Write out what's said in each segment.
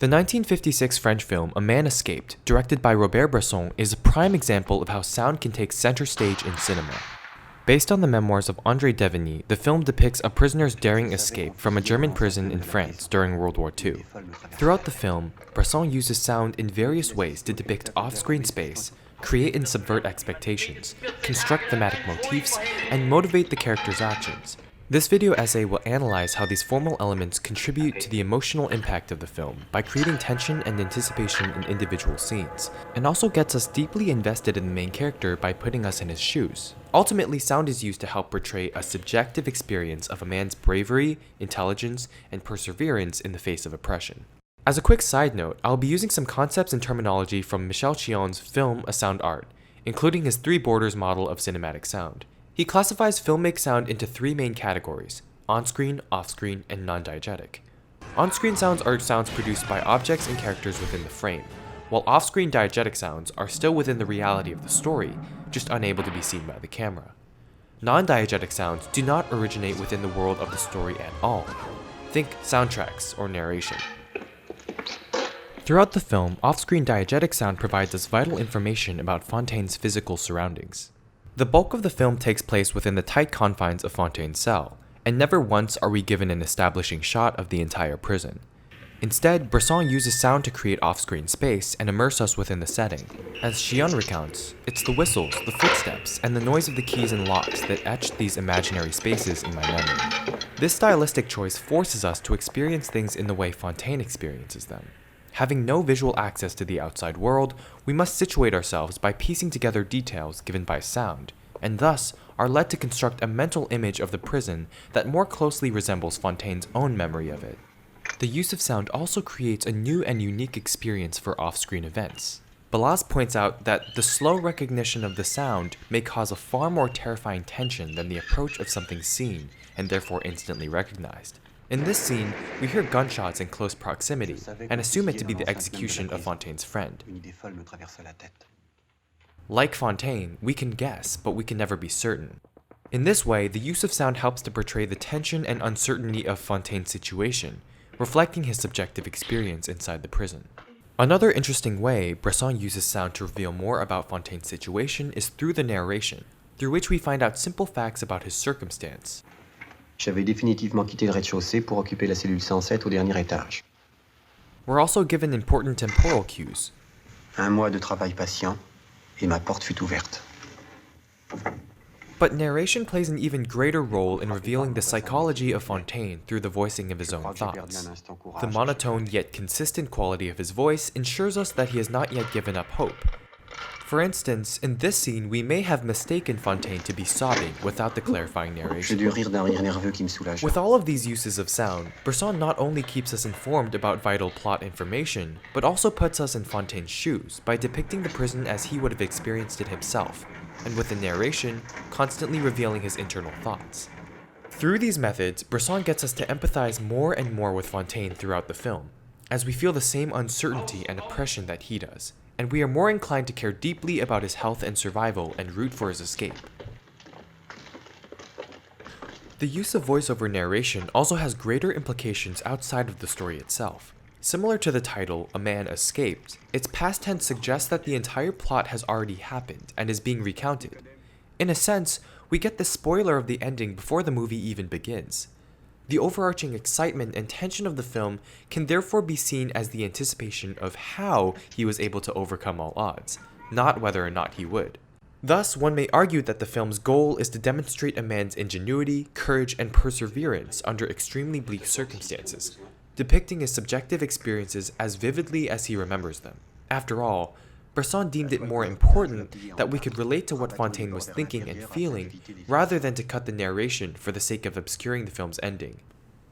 The 1956 French film A Man Escaped, directed by Robert Bresson, is a prime example of how sound can take center stage in cinema. Based on the memoirs of André Devigny, the film depicts a prisoner's daring escape from a German prison in France during World War II. Throughout the film, Bresson uses sound in various ways to depict off-screen space, create and subvert expectations, construct thematic motifs, and motivate the characters' actions. This video essay will analyze how these formal elements contribute to the emotional impact of the film by creating tension and anticipation in individual scenes, and also gets us deeply invested in the main character by putting us in his shoes. Ultimately, sound is used to help portray a subjective experience of a man's bravery, intelligence, and perseverance in the face of oppression. As a quick side note, I'll be using some concepts and terminology from Michel Chion's film A Sound Art, including his three borders model of cinematic sound. He classifies filmic sound into three main categories: on-screen, off-screen, and non-diegetic. On-screen sounds are sounds produced by objects and characters within the frame, while off-screen diegetic sounds are still within the reality of the story, just unable to be seen by the camera. Non-diegetic sounds do not originate within the world of the story at all. Think soundtracks or narration. Throughout the film, off-screen diegetic sound provides us vital information about Fontaine's physical surroundings. The bulk of the film takes place within the tight confines of Fontaine's cell, and never once are we given an establishing shot of the entire prison. Instead, Bresson uses sound to create off-screen space and immerse us within the setting. As Chion recounts, it's the whistles, the footsteps, and the noise of the keys and locks that etched these imaginary spaces in my memory. This stylistic choice forces us to experience things in the way Fontaine experiences them. Having no visual access to the outside world, we must situate ourselves by piecing together details given by sound, and thus are led to construct a mental image of the prison that more closely resembles Fontaine's own memory of it. The use of sound also creates a new and unique experience for off-screen events. Balaz points out that the slow recognition of the sound may cause a far more terrifying tension than the approach of something seen and therefore instantly recognized. In this scene, we hear gunshots in close proximity and assume it to be the execution of Fontaine's friend. Like Fontaine, we can guess, but we can never be certain. In this way, the use of sound helps to portray the tension and uncertainty of Fontaine's situation, reflecting his subjective experience inside the prison. Another interesting way Bresson uses sound to reveal more about Fontaine's situation is through the narration, through which we find out simple facts about his circumstance. J'avais définitivement quitté le rez-de-chaussée pour occuper la cellule 107 au dernier étage. We're also given important temporal cues. Un mois de travail patient, et ma porte fut ouverte. But narration plays an even greater role in revealing the psychology of Fontaine through the voicing of his own thoughts. The monotone yet consistent quality of his voice ensures us that he has not yet given up hope. For instance, in this scene, we may have mistaken Fontaine to be sobbing without the clarifying narration. With all of these uses of sound, Bresson not only keeps us informed about vital plot information, but also puts us in Fontaine's shoes by depicting the prison as he would have experienced it himself, and with the narration, constantly revealing his internal thoughts. Through these methods, Bresson gets us to empathize more and more with Fontaine throughout the film, as we feel the same uncertainty and oppression that he does, and we are more inclined to care deeply about his health and survival and root for his escape. The use of voiceover narration also has greater implications outside of the story itself. Similar to the title, A Man Escaped, its past tense suggests that the entire plot has already happened and is being recounted. In a sense, we get the spoiler of the ending before the movie even begins. The overarching excitement and tension of the film can therefore be seen as the anticipation of how he was able to overcome all odds, not whether or not he would. Thus, one may argue that the film's goal is to demonstrate a man's ingenuity, courage, and perseverance under extremely bleak circumstances, depicting his subjective experiences as vividly as he remembers them. After all, Bresson deemed it more important that we could relate to what Fontaine was thinking and feeling, rather than to cut the narration for the sake of obscuring the film's ending.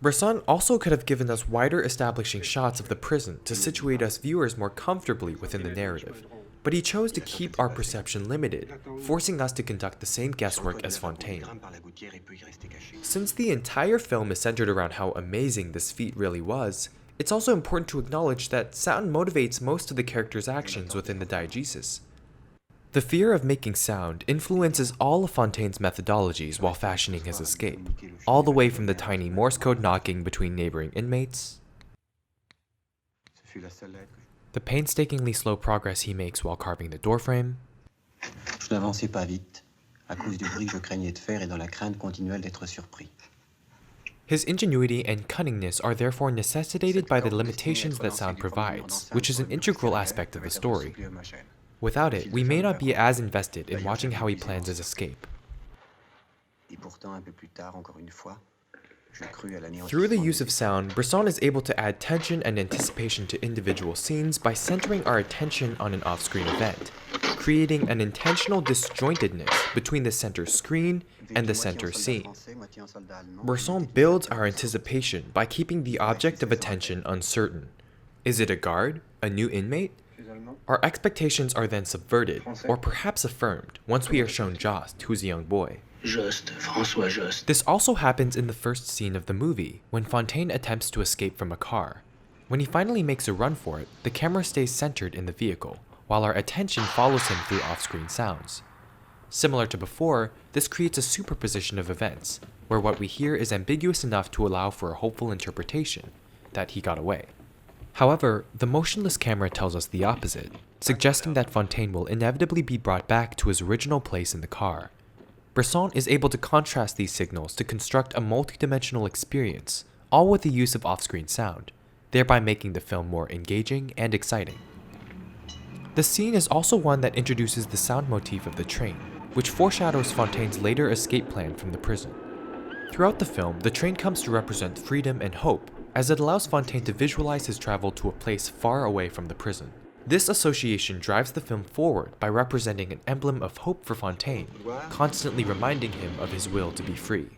Bresson also could have given us wider establishing shots of the prison to situate us viewers more comfortably within the narrative, but he chose to keep our perception limited, forcing us to conduct the same guesswork as Fontaine. Since the entire film is centered around how amazing this feat really was, it's also important to acknowledge that sound motivates most of the character's actions within the diegesis. The fear of making sound influences all of Fontaine's methodologies while fashioning his escape, all the way from the tiny Morse code knocking between neighboring inmates, The painstakingly slow progress he makes while carving the doorframe, Je n'avançais pas vite. À cause du bruit, je craignais de faire et dans la crainte continuelle d'être surpris. his ingenuity and cunningness are therefore necessitated by the limitations that sound provides, which is an integral aspect of the story. Without it, we may not be as invested in watching how he plans his escape. Et pourtant, un peu plus tard, encore une fois, je crus à l'anéantissement. Through the use of sound, Bresson is able to add tension and anticipation to individual scenes by centering our attention on an off-screen event, creating an intentional disjointedness between the center screen and the center scene. Bresson builds our anticipation by keeping the object of attention uncertain. Is it a guard? A new inmate? Our expectations are then subverted, or perhaps affirmed, once we are shown Jost, who's a young boy. Just, François Just. This also happens in the first scene of the movie, when Fontaine attempts to escape from a car. When he finally makes a run for it, the camera stays centered in the vehicle, while our attention follows him through off-screen sounds. Similar to before, this creates a superposition of events, where what we hear is ambiguous enough to allow for a hopeful interpretation, that he got away. However, the motionless camera tells us the opposite, suggesting that Fontaine will inevitably be brought back to his original place in the car. Bresson is able to contrast these signals to construct a multidimensional experience, all with the use of off-screen sound, thereby making the film more engaging and exciting. The scene is also one that introduces the sound motif of the train, which foreshadows Fontaine's later escape plan from the prison. Throughout the film, the train comes to represent freedom and hope, as it allows Fontaine to visualize his travel to a place far away from the prison. This association drives the film forward by representing an emblem of hope for Fontaine, constantly reminding him of his will to be free.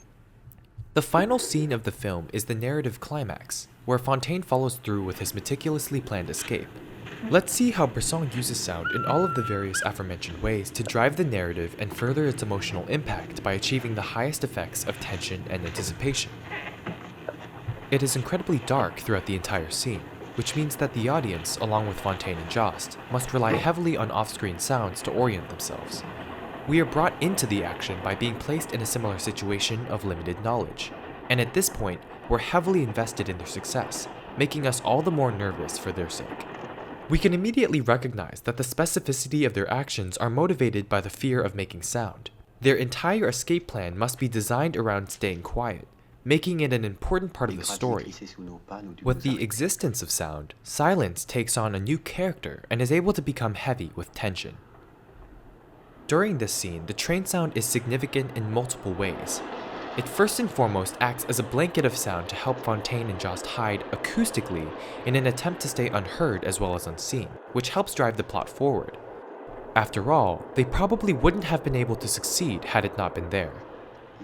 The final scene of the film is the narrative climax, where Fontaine follows through with his meticulously planned escape. Let's see how Bresson uses sound in all of the various aforementioned ways to drive the narrative and further its emotional impact by achieving the highest effects of tension and anticipation. It is incredibly dark throughout the entire scene, which means that the audience, along with Fontaine and Jost, must rely heavily on off-screen sounds to orient themselves. We are brought into the action by being placed in a similar situation of limited knowledge, and at this point, we're heavily invested in their success, making us all the more nervous for their sake. We can immediately recognize that the specificity of their actions are motivated by the fear of making sound. Their entire escape plan must be designed around staying quiet, making it an important part of the story. With the existence of sound, silence takes on a new character and is able to become heavy with tension. During this scene, the train sound is significant in multiple ways. It first and foremost acts as a blanket of sound to help Fontaine and Jost hide acoustically in an attempt to stay unheard as well as unseen, which helps drive the plot forward. After all, they probably wouldn't have been able to succeed had it not been there.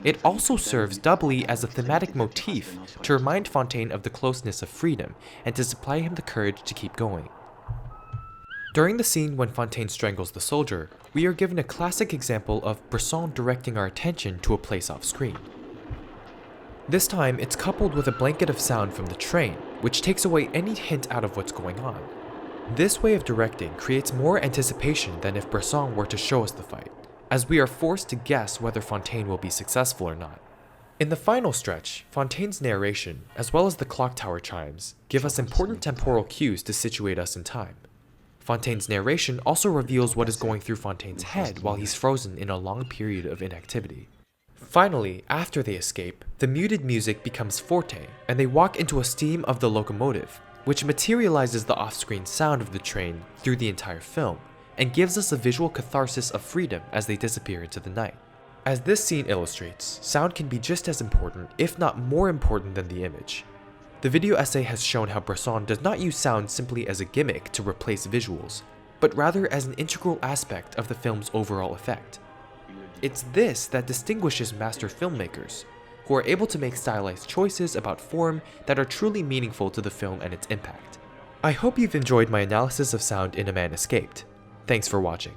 It also serves doubly as a thematic motif to remind Fontaine of the closeness of freedom and to supply him the courage to keep going. During the scene when Fontaine strangles the soldier, we are given a classic example of Bresson directing our attention to a place off-screen. This time, it's coupled with a blanket of sound from the train, which takes away any hint out of what's going on. This way of directing creates more anticipation than if Bresson were to show us the fight, as we are forced to guess whether Fontaine will be successful or not. In the final stretch, Fontaine's narration, as well as the clock tower chimes, give us important temporal cues to situate us in time. Fontaine's narration also reveals what is going through Fontaine's head while he's frozen in a long period of inactivity. Finally, after they escape, the muted music becomes forte, and they walk into a steam of the locomotive, which materializes the off-screen sound of the train through the entire film, and gives us a visual catharsis of freedom as they disappear into the night. As this scene illustrates, sound can be just as important, if not more important than the image. The video essay has shown how Bresson does not use sound simply as a gimmick to replace visuals, but rather as an integral aspect of the film's overall effect. It's this that distinguishes master filmmakers, who are able to make stylized choices about form that are truly meaningful to the film and its impact. I hope you've enjoyed my analysis of sound in A Man Escaped. Thanks for watching.